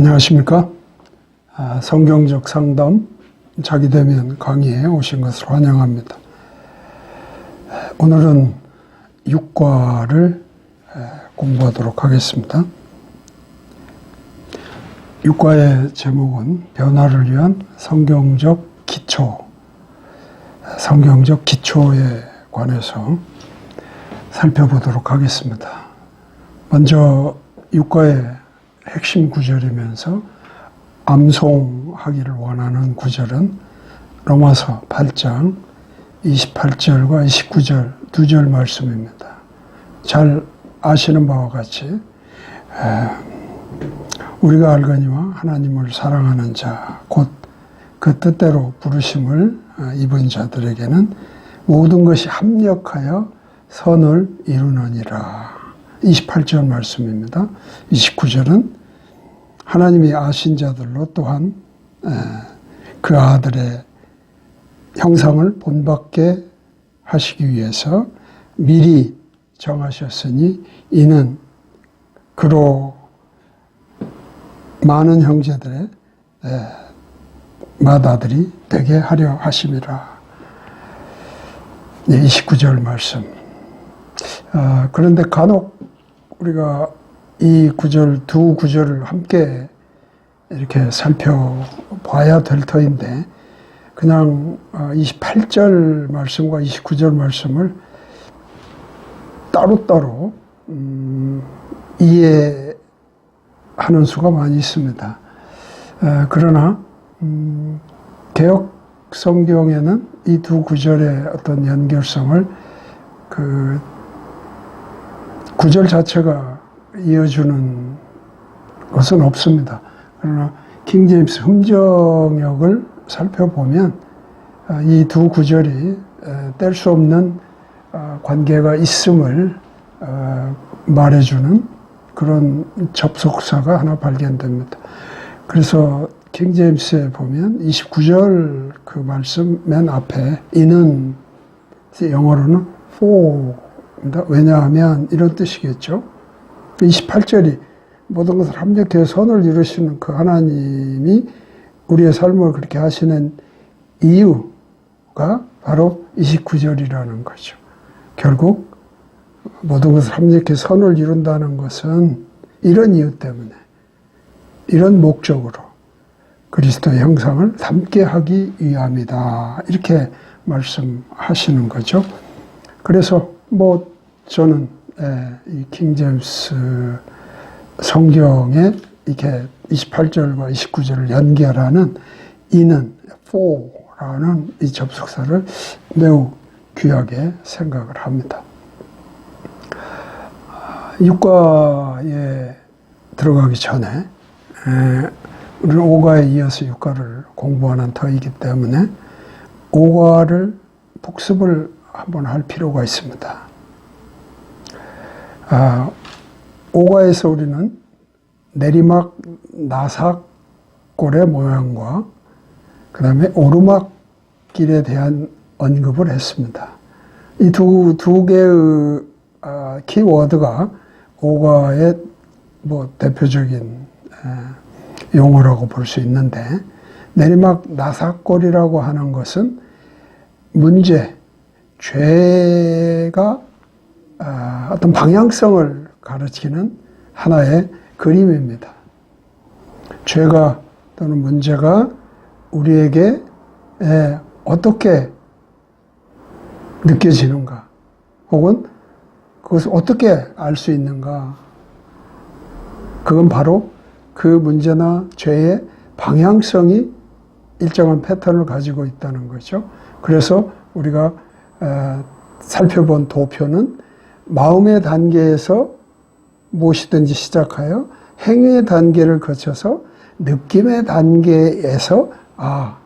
안녕하십니까. 성경적 상담 자기대면 강의에 오신 것을 환영합니다. 오늘은 육과를 공부하도록 하겠습니다. 육과의 제목은 변화를 위한 성경적 기초, 성경적 기초에 관해서 살펴보도록 하겠습니다. 먼저 육과의 핵심 구절이면서 암송하기를 원하는 구절은 로마서 8장 28절과 29절 두 절 말씀입니다. 잘 아시는 바와 같이 우리가 알거니와 하나님을 사랑하는 자 곧 그 뜻대로 부르심을 입은 자들에게는 모든 것이 합력하여 선을 이루느니라. 28절 말씀입니다. 29절은 하나님이 아신 자들로 또한 그 아들의 형상을 본받게 하시기 위해서 미리 정하셨으니 이는 그로 많은 형제들의 맏아들이 되게 하려 하심이라. 29절 말씀. 그런데 간혹 우리가 이 구절, 두 구절을 함께 이렇게 살펴봐야 될 터인데 그냥 28절 말씀과 29절 말씀을 따로따로 이해하는 수가 많이 있습니다. 그러나 개역 성경에는 이 두 구절의 어떤 연결성을 그 구절 자체가 이어주는 것은 없습니다. 그러나 킹제임스 흠정역을 살펴보면 이 두 구절이 뗄 수 없는 관계가 있음을 말해주는 그런 접속사가 하나 발견됩니다. 그래서 킹제임스에 보면 29절 그 말씀 맨 앞에 이는 영어로는 for입니다. 왜냐하면 이런 뜻이겠죠. 28절이 모든 것을 합력해서 선을 이루시는 그 하나님이 우리의 삶을 그렇게 하시는 이유가 바로 29절이라는 거죠. 결국 모든 것을 합력해서 선을 이룬다는 것은 이런 이유 때문에, 이런 목적으로 그리스도의 형상을 닮게 하기 위함이다. 이렇게 말씀하시는 거죠. 그래서 저는 이 킹제임스 성경에 이렇게 28절과 29절을 연결하는 이는 for라는 이 접속사를 매우 귀하게 생각을 합니다. 육과에 들어가기 전에 우리는 오과에 이어서 육과를 공부하는 터이기 때문에 오과를 복습을 한번 할 필요가 있습니다. 오과에서 우리는 내리막 나삭골의 모양과 그 다음에 오르막길에 대한 언급을 했습니다. 이 두 개의 키워드가 오과의 대표적인 용어라고 볼 수 있는데 내리막 나삭골이라고 하는 것은 문제, 죄가 어떤 방향성을 가르치는 하나의 그림입니다. 죄가 또는 문제가 우리에게 어떻게 느껴지는가, 혹은 그것을 어떻게 알 수 있는가, 그건 바로 그 문제나 죄의 방향성이 일정한 패턴을 가지고 있다는 거죠. 그래서 우리가 살펴본 도표는 마음의 단계에서 무엇이든지 시작하여 행위의 단계를 거쳐서 느낌의 단계에서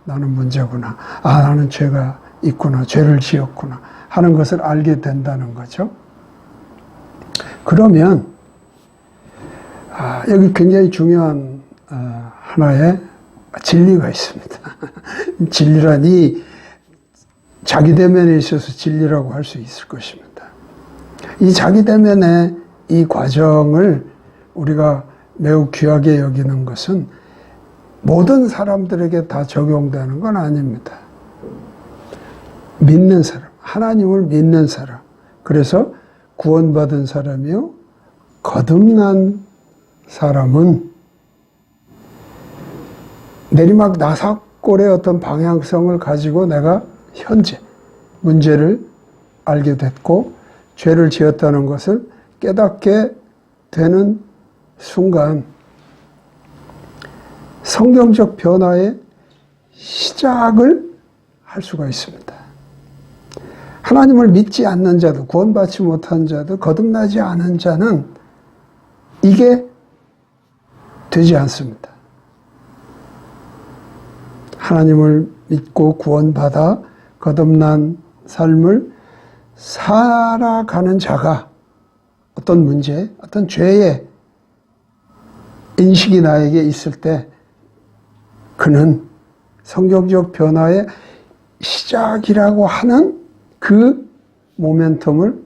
나는 문제구나, 나는 죄가 있구나, 죄를 지었구나 하는 것을 알게 된다는 거죠. 그러면 여기 굉장히 중요한 하나의 진리가 있습니다. 진리라니 자기대면에 있어서 진리라고 할 수 있을 것입니다. 이 자기대면의 이 과정을 우리가 매우 귀하게 여기는 것은 모든 사람들에게 다 적용되는 건 아닙니다. 믿는 사람, 하나님을 믿는 사람, 그래서 구원받은 사람이요, 거듭난 사람은 내리막 나사골의 어떤 방향성을 가지고 내가 현재 문제를 알게 됐고 죄를 지었다는 것을 깨닫게 되는 순간 성경적 변화의 시작을 할 수가 있습니다. 하나님을 믿지 않는 자도, 구원받지 못한 자도, 거듭나지 않은 자는 이게 되지 않습니다. 하나님을 믿고 구원받아 거듭난 삶을 살아가는 자가 어떤 문제, 어떤 죄의 인식이 나에게 있을 때 그는 성경적 변화의 시작이라고 하는 그 모멘텀을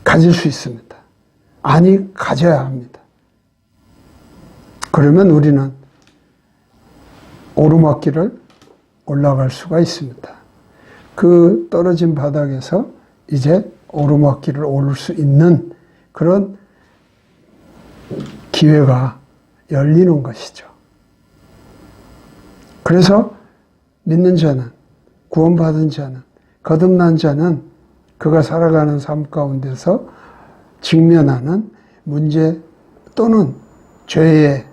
가질 수 있습니다. 아니, 가져야 합니다. 그러면 우리는 오르막길을 올라갈 수가 있습니다. 그 떨어진 바닥에서 이제 오르막길을 오를 수 있는 그런 기회가 열리는 것이죠. 그래서 믿는 자는, 구원받은 자는, 거듭난 자는 그가 살아가는 삶 가운데서 직면하는 문제 또는 죄의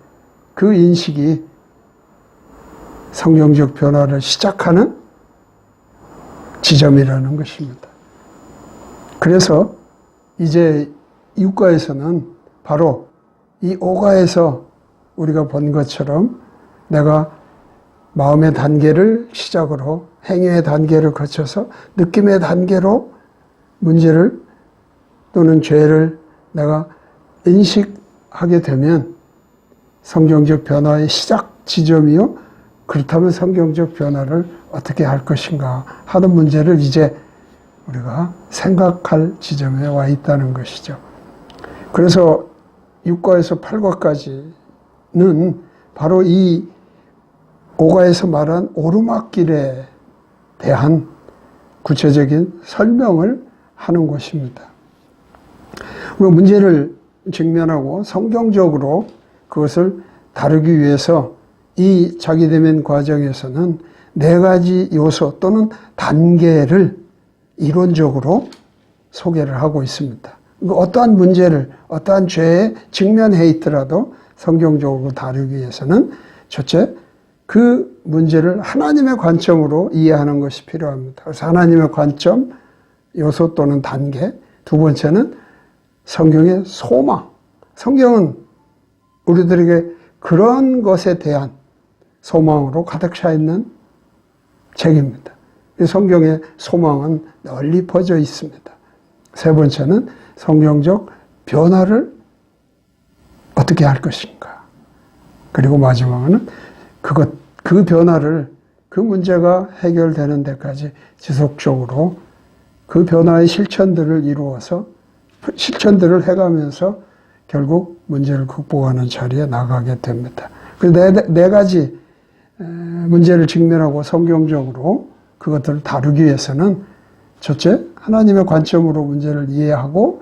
그 인식이 성경적 변화를 시작하는 지점이라는 것입니다. 그래서 이제 육가에서는 바로 이 오가에서 우리가 본 것처럼 내가 마음의 단계를 시작으로 행위의 단계를 거쳐서 느낌의 단계로 문제를 또는 죄를 내가 인식하게 되면 성경적 변화의 시작 지점이요. 그렇다면 성경적 변화를 어떻게 할 것인가 하는 문제를 이제 우리가 생각할 지점에 와 있다는 것이죠. 그래서 6과에서 8과까지는 바로 이 5과에서 말한 오르막길에 대한 구체적인 설명을 하는 것입니다. 우리가 문제를 직면하고 성경적으로 그것을 다루기 위해서 이 자기대면 과정에서는 4가지 요소 또는 단계를 이론적으로 소개를 하고 있습니다. 어떠한 문제를, 어떠한 죄에 직면해 있더라도 성경적으로 다루기 위해서는 첫째, 그 문제를 하나님의 관점으로 이해하는 것이 필요합니다. 그래서 하나님의 관점, 요소 또는 단계. 두 번째는 성경의 소망. 성경은 우리들에게 그런 것에 대한 소망으로 가득 차 있는 책입니다. 성경의 소망은 널리 퍼져 있습니다. 세 번째는 성경적 변화를 어떻게 할 것인가. 그리고 마지막은 그 변화를, 그 문제가 해결되는 데까지 지속적으로 그 변화의 실천들을 이루어서 실천들을 해가면서 결국 문제를 극복하는 자리에 나가게 됩니다. 그 네 가지 문제를 직면하고 성경적으로 그것들을 다루기 위해서는 첫째, 하나님의 관점으로 문제를 이해하고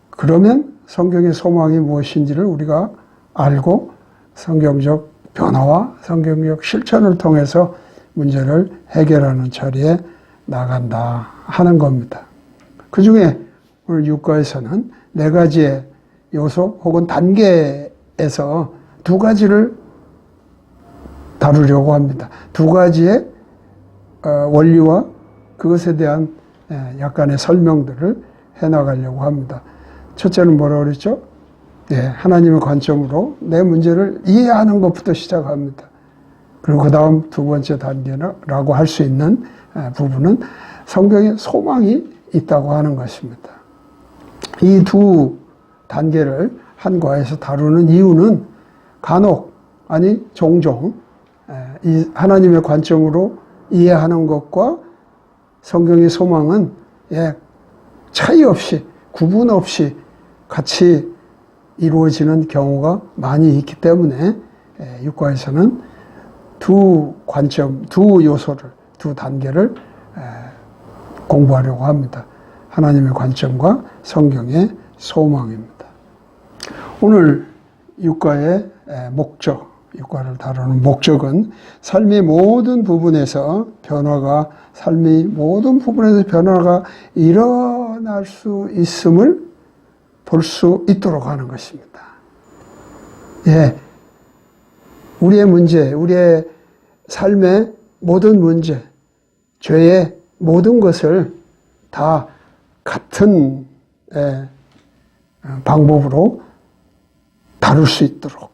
그러면 성경의 소망이 무엇인지를 우리가 알고 성경적 변화와 성경적 실천을 통해서 문제를 해결하는 자리에 나간다 하는 겁니다. 그 중에 오늘 6과에서는 4가지의 요소 혹은 단계에서 2가지를 다루려고 합니다. 2가지의 원리와 그것에 대한 약간의 설명들을 해나가려고 합니다. 첫째는 뭐라고 그랬죠? 하나님의 관점으로 내 문제를 이해하는 것부터 시작합니다. 그리고 그 다음 2번째 단계라고 할 수 있는 부분은 성경에 소망이 있다고 하는 것입니다. 이 2 단계를 한 과에서 다루는 이유는 간혹, 아니 종종 이 하나님의 관점으로 이해하는 것과 성경의 소망은 차이 없이, 구분 없이 같이 이루어지는 경우가 많이 있기 때문에 육과에서는 두 관점, 두 요소를, 두 단계를 공부하려고 합니다. 하나님의 관점과 성경의 소망입니다. 오늘 육과의 목적, 육과를 다루는 목적은 삶의 모든 부분에서 변화가 일어날 수 있음을 볼 수 있도록 하는 것입니다. 예. 우리의 문제, 우리의 삶의 모든 문제, 죄의 모든 것을 다 같은 방법으로 다룰 수 있도록.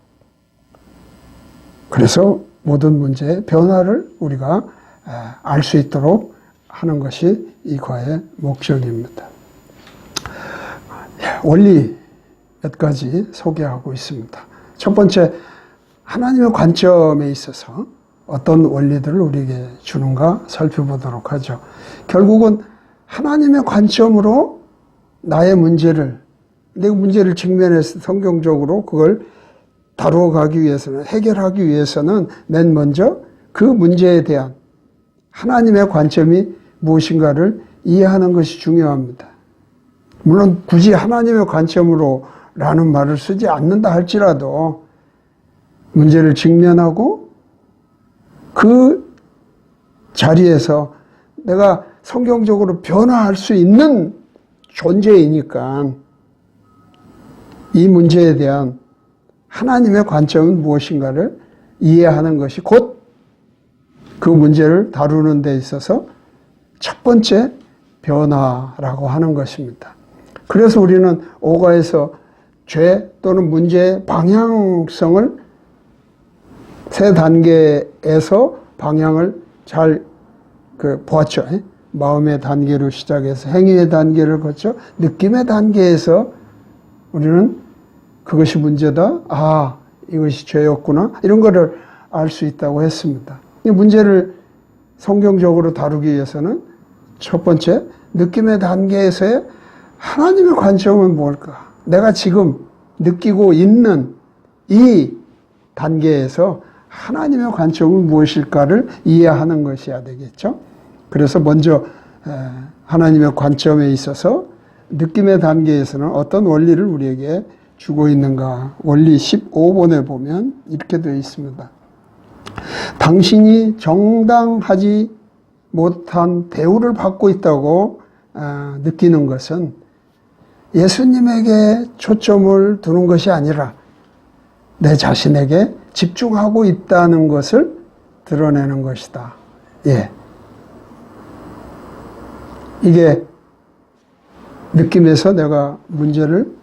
그래서 모든 문제의 변화를 우리가 알 수 있도록 하는 것이 이 과의 목적입니다. 원리 몇 가지 소개하고 있습니다. 첫 번째, 하나님의 관점에 있어서 어떤 원리들을 우리에게 주는가 살펴보도록 하죠. 결국은 하나님의 관점으로 나의 문제를, 내 문제를 직면해서 성경적으로 그걸 다루어가기 위해서는, 해결하기 위해서는 맨 먼저 그 문제에 대한 하나님의 관점이 무엇인가를 이해하는 것이 중요합니다. 물론 굳이 하나님의 관점으로 라는 말을 쓰지 않는다 할지라도 문제를 직면하고 그 자리에서 내가 성경적으로 변화할 수 있는 존재이니까 이 문제에 대한 하나님의 관점은 무엇인가를 이해하는 것이 곧 그 문제를 다루는 데 있어서 첫 번째 변화라고 하는 것입니다. 그래서 우리는 오가에서 죄 또는 문제의 방향성을 세 단계에서 방향을 잘 보았죠. 마음의 단계로 시작해서 행위의 단계를 거쳐 느낌의 단계에서 우리는 그것이 문제다. 아, 이것이 죄였구나. 이런 거를 알 수 있다고 했습니다. 이 문제를 성경적으로 다루기 위해서는 첫 번째, 느낌의 단계에서의 하나님의 관점은 뭘까? 내가 지금 느끼고 있는 이 단계에서 하나님의 관점은 무엇일까를 이해하는 것이어야 되겠죠. 그래서 먼저 하나님의 관점에 있어서 느낌의 단계에서는 어떤 원리를 우리에게 주고 있는가. 원리 15번에 보면 이렇게 되어 있습니다. 당신이 정당하지 못한 대우를 받고 있다고 느끼는 것은 예수님에게 초점을 두는 것이 아니라 내 자신에게 집중하고 있다는 것을 드러내는 것이다. 예. 이게 느낌에서 내가 문제를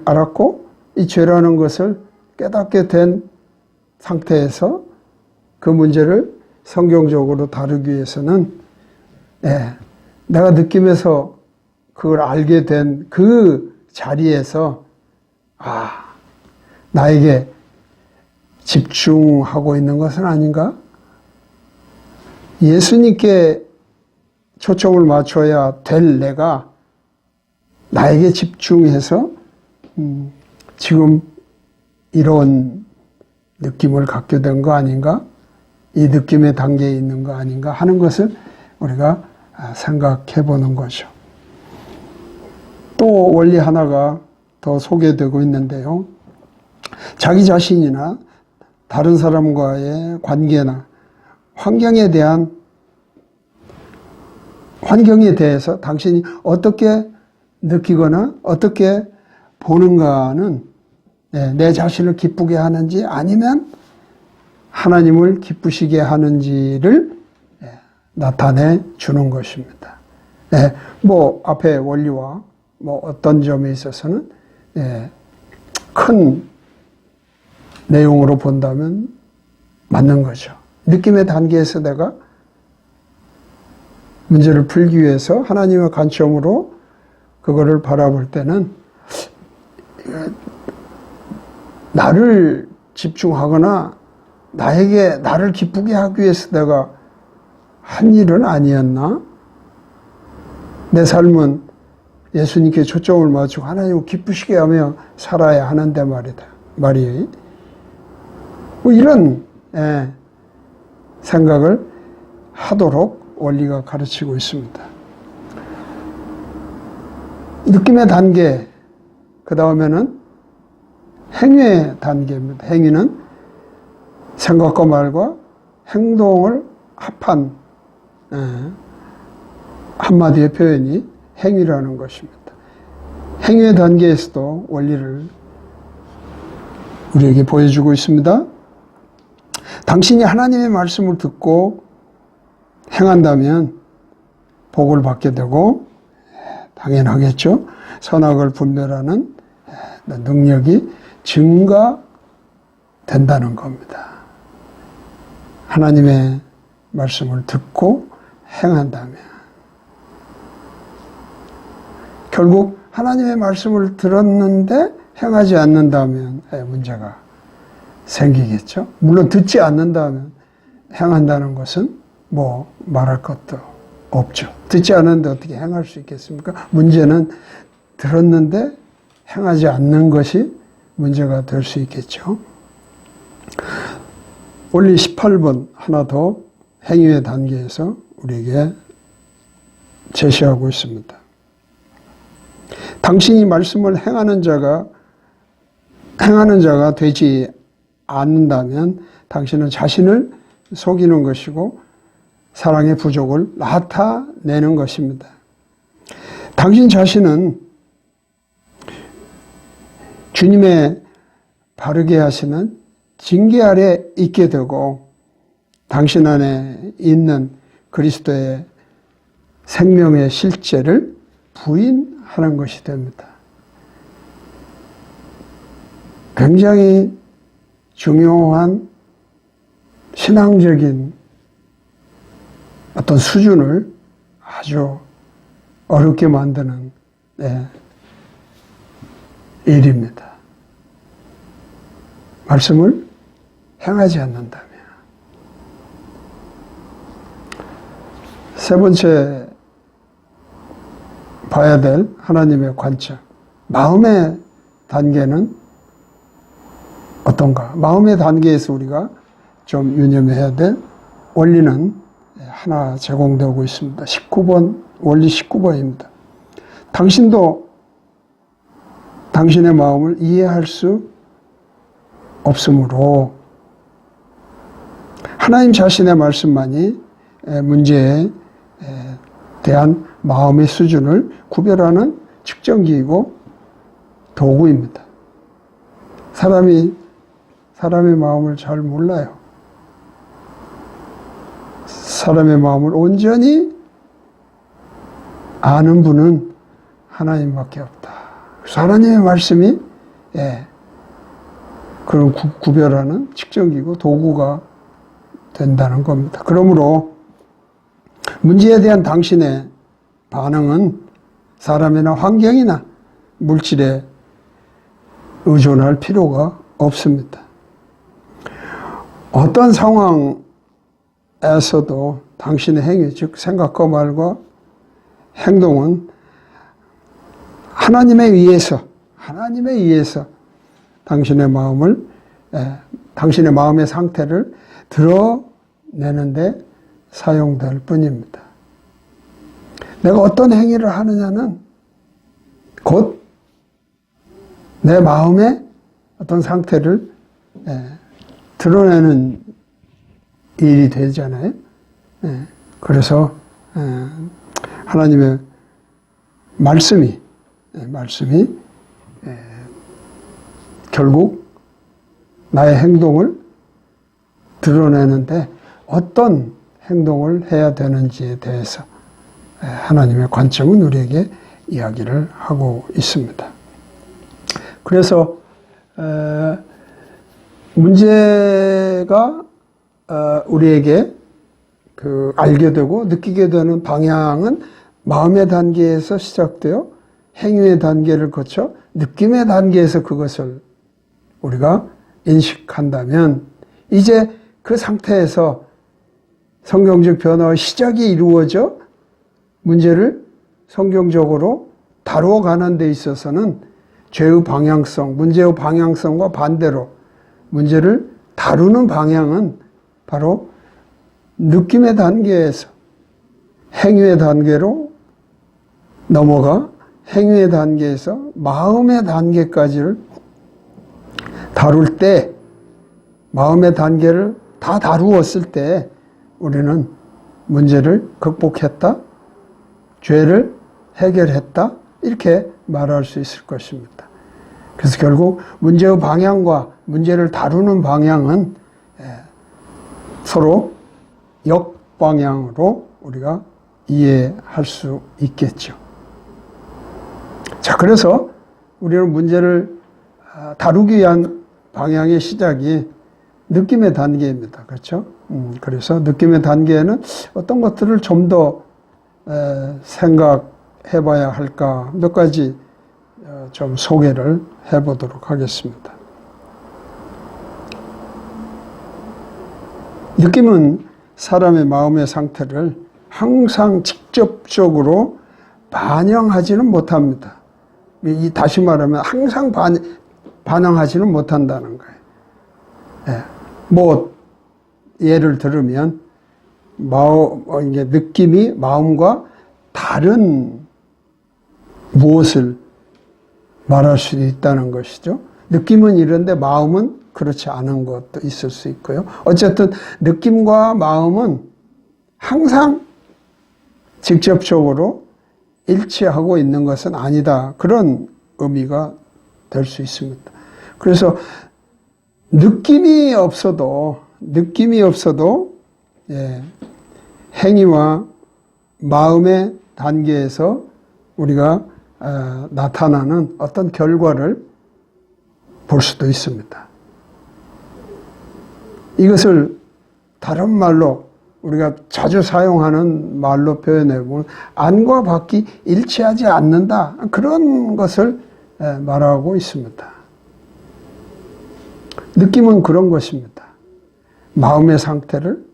알았고 이 죄라는 것을 깨닫게 된 상태에서 그 문제를 성경적으로 다루기 위해서는 내가 느낌에서 그걸 알게 된 그 자리에서 나에게 집중하고 있는 것은 아닌가? 예수님께 초점을 맞춰야 될 내가 나에게 집중해서 지금 이런 느낌을 갖게 된 거 아닌가? 이 느낌의 단계에 있는 거 아닌가 하는 것을 우리가 생각해 보는 거죠. 또 원리 하나가 더 소개되고 있는데요. 자기 자신이나 다른 사람과의 관계나 환경에 대해서 당신이 어떻게 느끼거나 어떻게 보는가는 내 자신을 기쁘게 하는지 아니면 하나님을 기쁘시게 하는지를 나타내 주는 것입니다. 앞에 원리와 어떤 점에 있어서는 큰 내용으로 본다면 맞는 거죠. 느낌의 단계에서 내가 문제를 풀기 위해서 하나님의 관점으로 그거를 바라볼 때는 나를 집중하거나 나를 기쁘게 하기 위해서 내가 한 일은 아니었나? 내 삶은 예수님께 초점을 맞추고 하나님을 기쁘시게 하며 살아야 하는데 말이에요. 뭐 이런 생각을 하도록 원리가 가르치고 있습니다. 느낌의 단계, 그 다음에는 행위의 단계입니다. 행위는 생각과 말과 행동을 합한 한마디의 표현이 행위라는 것입니다. 행위의 단계에서도 원리를 우리에게 보여주고 있습니다. 당신이 하나님의 말씀을 듣고 행한다면 복을 받게 되고, 당연하겠죠. 선악을 분별하는 능력이 증가된다는 겁니다. 하나님의 말씀을 듣고 행한다면. 결국 하나님의 말씀을 들었는데 행하지 않는다면 문제가 생기겠죠. 물론 듣지 않는다면 행한다는 것은 뭐 말할 것도 없죠. 듣지 않는데 어떻게 행할 수 있겠습니까? 문제는 들었는데 행하지 않는 것이 문제가 될 수 있겠죠. 원리 18번 하나 더 행위의 단계에서 우리에게 제시하고 있습니다. 당신이 말씀을 행하는 자가 되지 않는다면 당신은 자신을 속이는 것이고 사랑의 부족을 나타내는 것입니다. 당신 자신은 주님의 바르게 하시는 징계 아래 있게 되고 당신 안에 있는 그리스도의 생명의 실제를 부인하는 것이 됩니다. 굉장히 중요한 신앙적인 어떤 수준을 아주 어렵게 만드는 일입니다. 말씀을 행하지 않는다면. 세 번째 봐야 될 하나님의 관점. 마음의 단계는 어떤가? 마음의 단계에서 우리가 좀 유념해야 될 원리는 하나 제공되고 있습니다. 19번, 원리 19번입니다. 당신도 당신의 마음을 이해할 수 없으므로 하나님 자신의 말씀만이 문제에 대한 마음의 수준을 구별하는 측정기이고 도구입니다. 사람의 마음을 잘 몰라요. 사람의 마음을 온전히 아는 분은 하나님밖에 없다. 그래서 하나님의 말씀이 그런 구별하는 측정기고 도구가 된다는 겁니다. 그러므로 문제에 대한 당신의 반응은 사람이나 환경이나 물질에 의존할 필요가 없습니다. 어떤 상황에서도 당신의 행위, 즉 생각과 말과 행동은 하나님에 의해서 당신의 마음의 상태를 드러내는데 사용될 뿐입니다. 내가 어떤 행위를 하느냐는 곧 내 마음의 어떤 상태를 드러내는 일이 되잖아요. 그래서 하나님의 말씀이 결국 나의 행동을 드러내는데 어떤 행동을 해야 되는지에 대해서 하나님의 관점은 우리에게 이야기를 하고 있습니다. 그래서 문제가 우리에게 알게 되고 느끼게 되는 방향은 마음의 단계에서 시작되어 행위의 단계를 거쳐 느낌의 단계에서 그것을 우리가 인식한다면 이제 그 상태에서 성경적 변화의 시작이 이루어져 문제를 성경적으로 다루어 가는 데 있어서는 죄의 방향성, 문제의 방향성과 반대로 문제를 다루는 방향은 바로 느낌의 단계에서 행위의 단계로 넘어가 행위의 단계에서 마음의 단계까지를 다룰 때, 마음의 단계를 다 다루었을 때 우리는 문제를 극복했다, 죄를 해결했다, 이렇게 말할 수 있을 것입니다. 그래서 결국 문제의 방향과 문제를 다루는 방향은 서로 역방향으로 우리가 이해할 수 있겠죠. 자, 그래서 우리는 문제를 다루기 위한 방향의 시작이 느낌의 단계입니다. 그렇죠? 그래서 느낌의 단계에는 어떤 것들을 좀 더 생각해 봐야 할까 몇 가지 좀 소개를 해 보도록 하겠습니다. 느낌은 사람의 마음의 상태를 항상 직접적으로 반영하지는 못합니다. 다시 말하면 항상 반영하지는 못한다는 거예요. 예. 뭐 예를 들으면 이게 느낌이 마음과 다른 무엇을 말할 수 있다는 것이죠. 느낌은 이런데 마음은 그렇지 않은 것도 있을 수 있고요. 어쨌든 느낌과 마음은 항상 직접적으로 일치하고 있는 것은 아니다. 그런 의미가 될 수 있습니다. 그래서 느낌이 없어도 행위와 마음의 단계에서 우리가 나타나는 어떤 결과를 볼 수도 있습니다. 이것을 다른 말로 우리가 자주 사용하는 말로 표현해보면 안과 밖이 일치하지 않는다. 그런 것을 말하고 있습니다. 느낌은 그런 것입니다. 마음의 상태를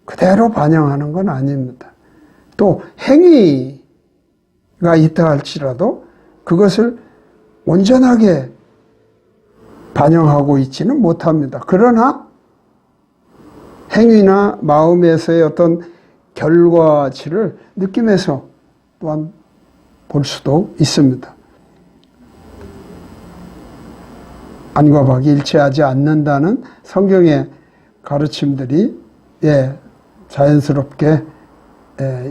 그대로 반영하는 건 아닙니다. 또 행위가 있다 할지라도 그것을 온전하게 반영하고 있지는 못합니다. 그러나 행위나 마음에서의 어떤 결과치를 느낌에서 또한 볼 수도 있습니다. 안과 밖이 일치하지 않는다는 성경의 가르침들이 자연스럽게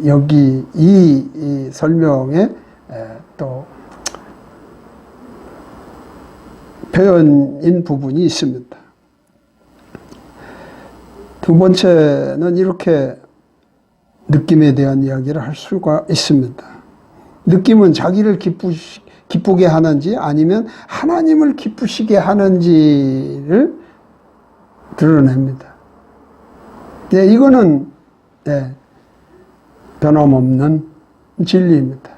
여기 이 설명에 또 표현인 부분이 있습니다. 두 번째는 이렇게 느낌에 대한 이야기를 할 수가 있습니다. 느낌은 자기를 기쁘게 하는지 아니면 하나님을 기쁘시게 하는지를 드러냅니다. 이거는 변함없는 진리입니다.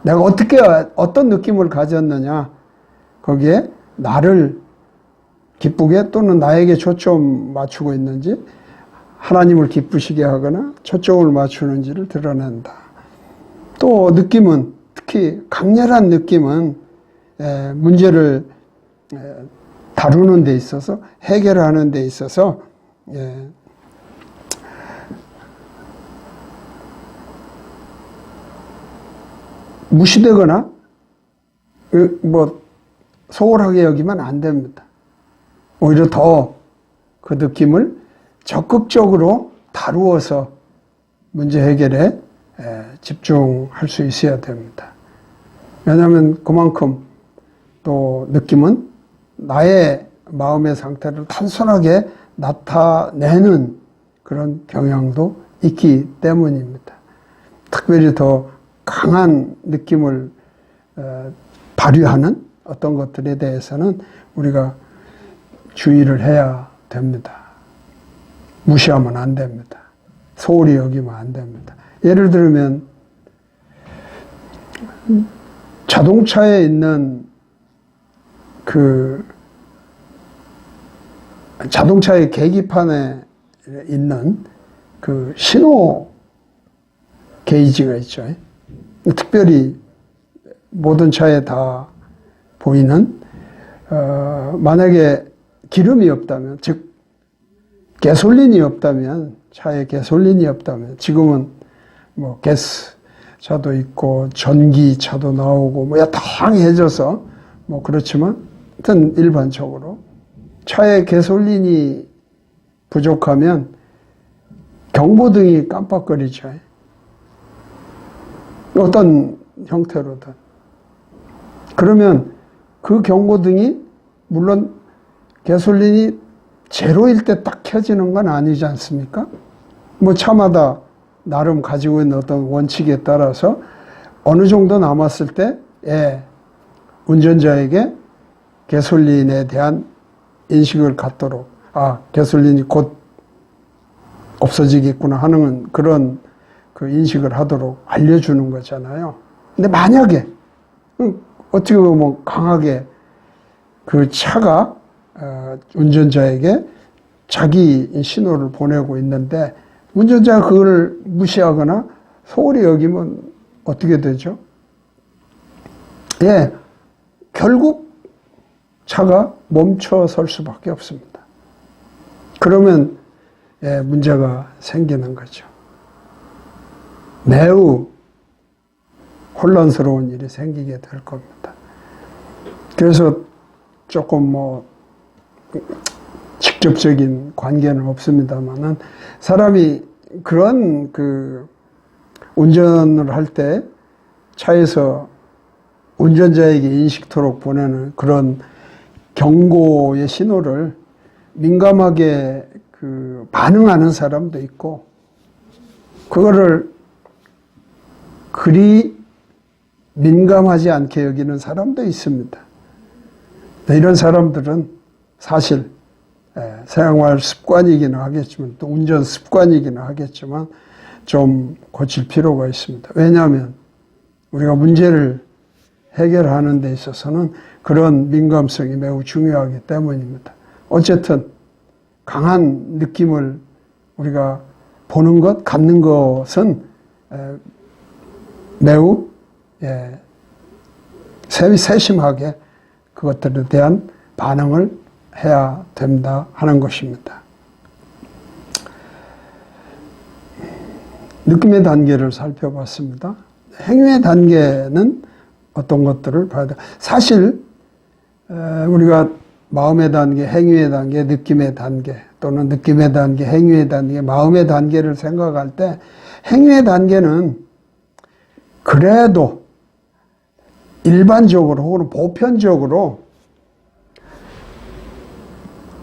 내가 어떤 느낌을 가졌느냐, 거기에 나를 기쁘게 또는 나에게 초점 맞추고 있는지, 하나님을 기쁘시게 하거나 초점을 맞추는지를 드러낸다. 또 느낌은, 특히 강렬한 느낌은 문제를 다루는 데 있어서, 해결하는 데 있어서 무시되거나 소홀하게 여기면 안 됩니다. 오히려 더 그 느낌을 적극적으로 다루어서 문제 해결에 집중할 수 있어야 됩니다. 왜냐하면 그만큼 또 느낌은 나의 마음의 상태를 단순하게 나타내는 그런 경향도 있기 때문입니다. 특별히 더 강한 느낌을 발휘하는 어떤 것들에 대해서는 우리가 주의를 해야 됩니다. 무시하면 안 됩니다. 소홀히 여기면 안 됩니다. 예를 들면 자동차에 있는 자동차의 계기판에 있는 그 신호 게이지가 있죠. 특별히 모든 차에 다 보이는 만약에 기름이 없다면, 즉 가솔린이 없다면, 차에 가솔린이 없다면, 지금은 뭐 가스 차도 있고 전기차도 나오고 뭐 다양해져서 뭐 그렇지만 하여튼 일반적으로 차에 가솔린이 부족하면 경보등이 깜빡거리죠. 어떤 형태로든. 그러면 그 경고등이 물론 가솔린이 제로일 때 딱 켜지는 건 아니지 않습니까? 뭐 차마다 나름 가지고 있는 어떤 원칙에 따라서 어느 정도 남았을 때 운전자에게 가솔린에 대한 인식을 갖도록, 아, 가솔린이 곧 없어지겠구나 하는 그런 그 인식을 하도록 알려주는 거잖아요. 근데 만약에 어떻게 보면 강하게 그 차가 운전자에게 자기 신호를 보내고 있는데 운전자가 그걸 무시하거나 소홀히 여기면 어떻게 되죠? 예, 결국 차가 멈춰 설 수밖에 없습니다. 그러면 문제가 생기는 거죠. 매우 혼란스러운 일이 생기게 될 겁니다. 그래서 조금 뭐 직접적인 관계는 없습니다만은 사람이 그런 그 운전을 할 때 차에서 운전자에게 인식토록 보내는 그런 경고의 신호를 민감하게 그 반응하는 사람도 있고 그거를 그리 민감하지 않게 여기는 사람도 있습니다. 이런 사람들은 사실 생활 습관이기는 하겠지만 또 운전 습관이기는 하겠지만 좀 고칠 필요가 있습니다. 왜냐하면 우리가 문제를 해결하는 데 있어서는 그런 민감성이 매우 중요하기 때문입니다. 어쨌든 강한 느낌을 우리가 보는 것, 갖는 것은 매우 세심하게 그것들에 대한 반응을 해야 된다 하는 것입니다. 느낌의 단계를 살펴봤습니다. 행위의 단계는 어떤 것들을 봐야 돼. 사실 우리가 마음의 단계, 행위의 단계, 느낌의 단계 또는 느낌의 단계, 행위의 단계, 마음의 단계를 생각할 때 행위의 단계는 그래도 일반적으로 혹은 보편적으로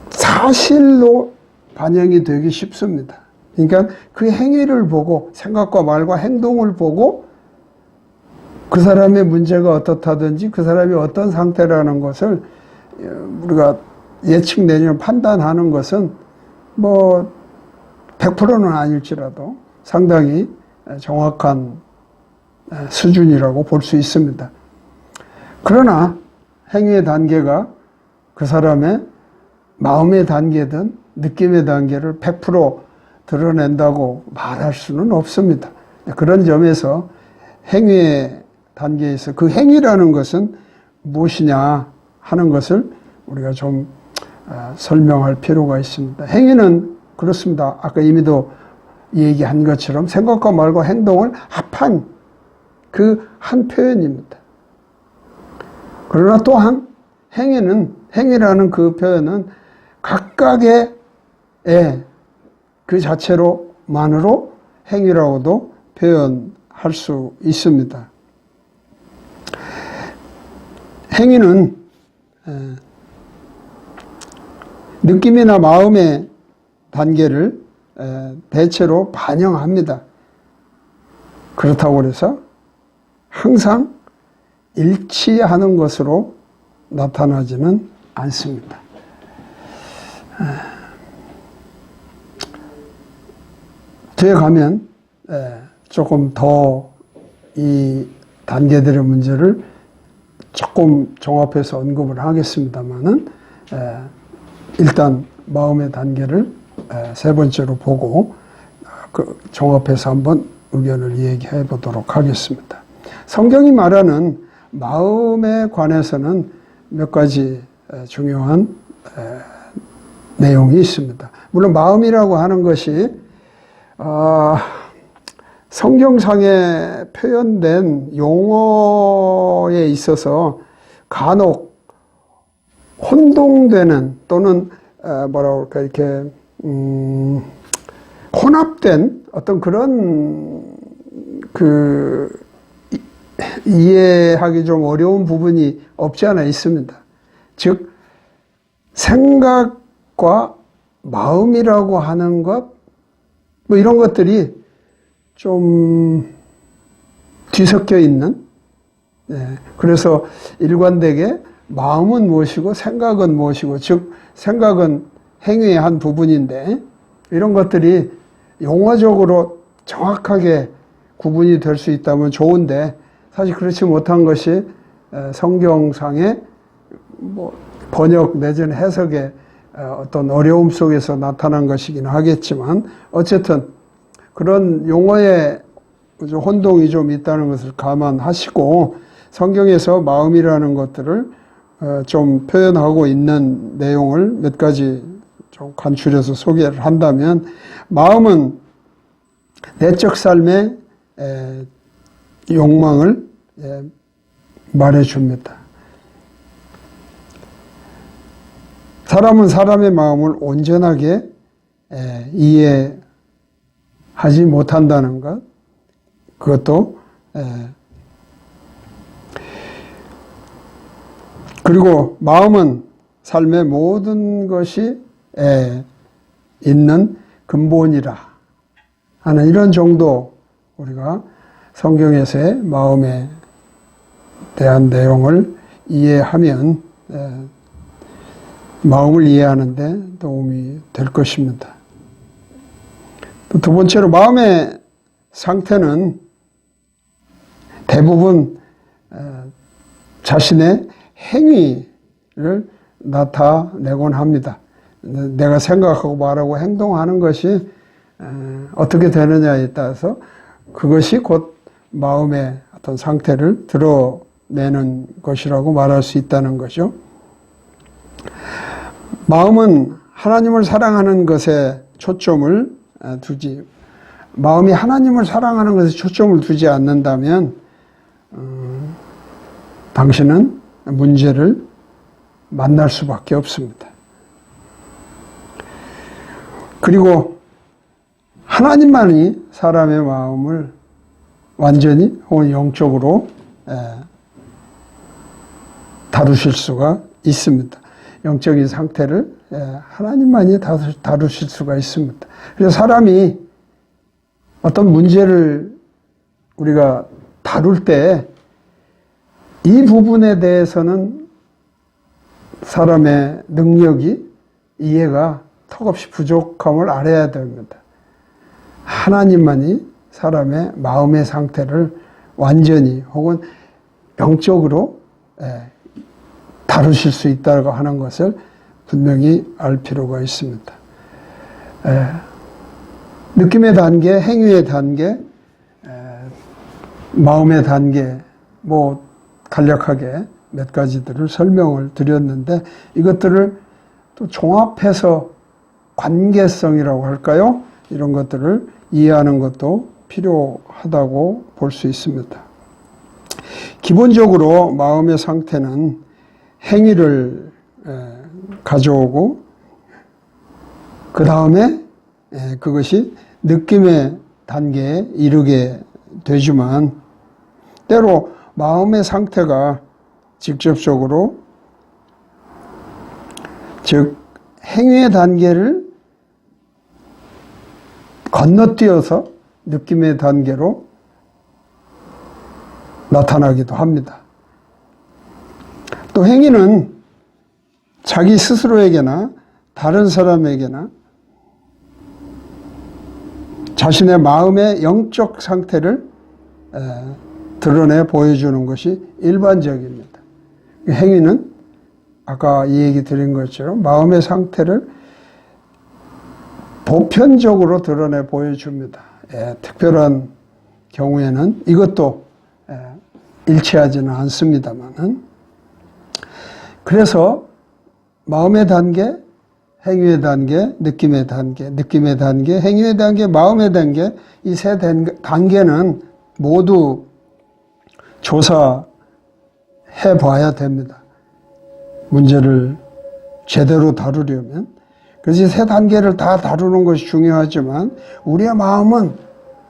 사실로 반영이 되기 쉽습니다. 그러니까 그 행위를 보고 생각과 말과 행동을 보고 그 사람의 문제가 어떻다든지 그 사람이 어떤 상태라는 것을 우리가 예측 내지는 판단하는 것은 뭐 100%는 아닐지라도 상당히 정확한 수준이라고 볼 수 있습니다. 그러나 행위의 단계가 그 사람의 마음의 단계든 느낌의 단계를 100% 드러낸다고 말할 수는 없습니다. 그런 점에서 행위의 단계에서 그 행위라는 것은 무엇이냐 하는 것을 우리가 좀 설명할 필요가 있습니다. 행위는 그렇습니다. 아까 이미도 얘기한 것처럼 생각과 말과 행동을 합한 그 한 표현입니다. 그러나 또한 행위라는 그 표현은 각각의 그 자체로만으로 행위라고도 표현할 수 있습니다. 행위는 느낌이나 마음의 단계를 대체로 반영합니다. 그렇다고 해서 항상 일치하는 것으로 나타나지는 않습니다. 뒤에 가면 조금 더 이 단계들의 문제를 조금 종합해서 언급을 하겠습니다만은 일단 마음의 단계를 세 번째로 보고 그 종합해서 한번 의견을 얘기해 보도록 하겠습니다. 성경이 말하는 마음에 관해서는 몇 가지 중요한 내용이 있습니다. 물론 마음이라고 하는 것이 성경상에 표현된 용어에 있어서 간혹 혼동되는 또는 뭐라고 할까 이렇게 혼합된 어떤 그런 이해하기 좀 어려운 부분이 없지 않아 있습니다. 즉 생각과 마음이라고 하는 것, 뭐 이런 것들이 좀 뒤섞여 있는, 그래서 일관되게 마음은 무엇이고 생각은 무엇이고, 즉 생각은 행위의 한 부분인데 이런 것들이 용어적으로 정확하게 구분이 될 수 있다면 좋은데, 사실 그렇지 못한 것이 성경상의 뭐 번역 내지는 해석의 어떤 어려움 속에서 나타난 것이긴 하겠지만, 어쨌든 그런 용어에 혼동이 좀 있다는 것을 감안하시고 성경에서 마음이라는 것들을 좀 표현하고 있는 내용을 몇 가지 좀 간추려서 소개를 한다면, 마음은 내적 삶의 욕망을 말해줍니다. 사람은 사람의 마음을 온전하게 이해하지 못한다는 것, 그것도 그리고 마음은 삶의 모든 것이 있는 근본이라 하는 이런 정도 우리가 성경에서의 마음에 대한 내용을 이해하면 마음을 이해하는 데 도움이 될 것입니다. 또 두 번째로, 마음의 상태는 대부분 자신의 행위를 나타내곤 합니다. 내가 생각하고 말하고 행동하는 것이 어떻게 되느냐에 따라서 그것이 곧 마음의 어떤 상태를 드러내는 것이라고 말할 수 있다는 거죠. 마음은 하나님을 사랑하는 것에 초점을 마음이 하나님을 사랑하는 것에 초점을 두지 않는다면 당신은 문제를 만날 수밖에 없습니다. 그리고 하나님만이 사람의 마음을 완전히 혹은 영적으로 다루실 수가 있습니다. 영적인 상태를 하나님만이 다루실 수가 있습니다. 그래서 사람이 어떤 문제를 우리가 다룰 때 이 부분에 대해서는 사람의 능력이, 이해가 턱없이 부족함을 알아야 됩니다. 하나님만이 사람의 마음의 상태를 완전히 혹은 영적으로 다루실 수 있다고 하는 것을 분명히 알 필요가 있습니다. 느낌의 단계, 행위의 단계, 마음의 단계, 뭐 간략하게 몇 가지들을 설명을 드렸는데, 이것들을 또 종합해서 관계성이라고 할까요? 이런 것들을 이해하는 것도 필요하다고 볼 수 있습니다. 기본적으로 마음의 상태는 행위를 가져오고 그 다음에 그것이 느낌의 단계에 이르게 되지만, 때로 마음의 상태가 직접적으로, 즉 행위의 단계를 건너뛰어서 느낌의 단계로 나타나기도 합니다. 또 행위는 자기 스스로에게나 다른 사람에게나 자신의 마음의 영적 상태를 드러내 보여주는 것이 일반적입니다. 행위는 아까 이 얘기 드린 것처럼 마음의 상태를 보편적으로 드러내 보여줍니다. 특별한 경우에는 이것도 일치하지는 않습니다만은. 그래서 마음의 단계, 행위의 단계, 느낌의 단계, 느낌의 단계, 행위의 단계, 마음의 단계, 이 세 단계는 모두 조사해 봐야 됩니다. 문제를 제대로 다루려면. 그래서 이 세 단계를 다 다루는 것이 중요하지만 우리의 마음은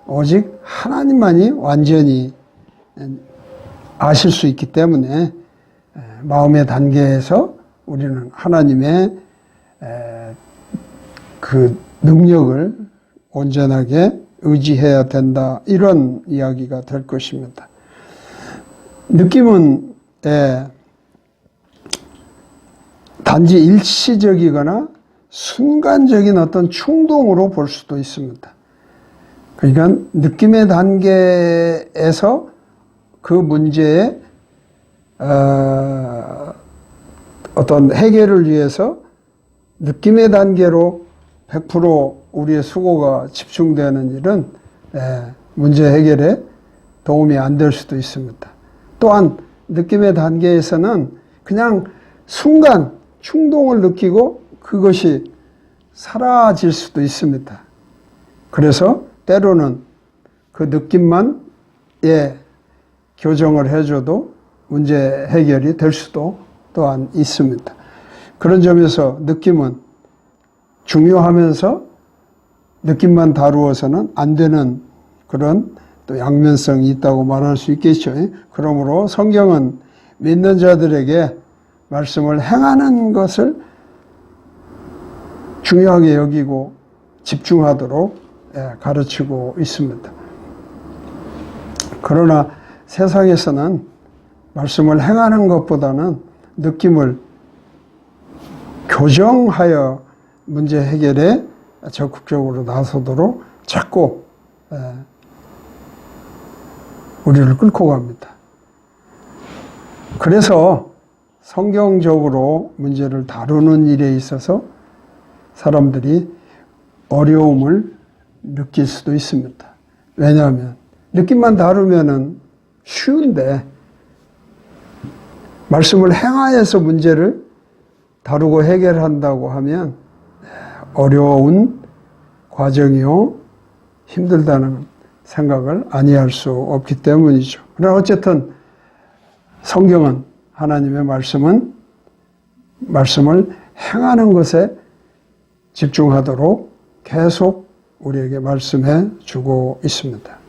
오직 하나님만이 완전히 아실 수 있기 때문에 마음의 단계에서 우리는 하나님의 그 능력을 온전하게 의지해야 된다. 이런 이야기가 될 것입니다. 느낌은 단지 일시적이거나 순간적인 어떤 충동으로 볼 수도 있습니다. 그러니까 느낌의 단계에서 그 문제의 어떤 해결을 위해서 느낌의 단계로 100% 우리의 수고가 집중되는 일은 문제 해결에 도움이 안 될 수도 있습니다. 또한 느낌의 단계에서는 그냥 순간 충동을 느끼고 그것이 사라질 수도 있습니다. 그래서 때로는 그 느낌만 교정을 해줘도 문제 해결이 될 수도 또한 있습니다. 그런 점에서 느낌은 중요하면서 느낌만 다루어서는 안 되는 그런 또 양면성이 있다고 말할 수 있겠죠. 그러므로 성경은 믿는 자들에게 말씀을 행하는 것을 중요하게 여기고 집중하도록 가르치고 있습니다. 그러나 세상에서는 말씀을 행하는 것보다는 느낌을 교정하여 문제 해결에 적극적으로 나서도록 자꾸 우리를 끌고 갑니다. 그래서 성경적으로 문제를 다루는 일에 있어서 사람들이 어려움을 느낄 수도 있습니다. 왜냐하면 느낌만 다루면은 쉬운데 말씀을 행하여서 문제를 다루고 해결한다고 하면 어려운 과정이요 힘들다는 생각을 아니할 수 없기 때문이죠. 그러나 어쨌든 성경은 하나님의 말씀을 행하는 것에 집중하도록 계속 우리에게 말씀해 주고 있습니다.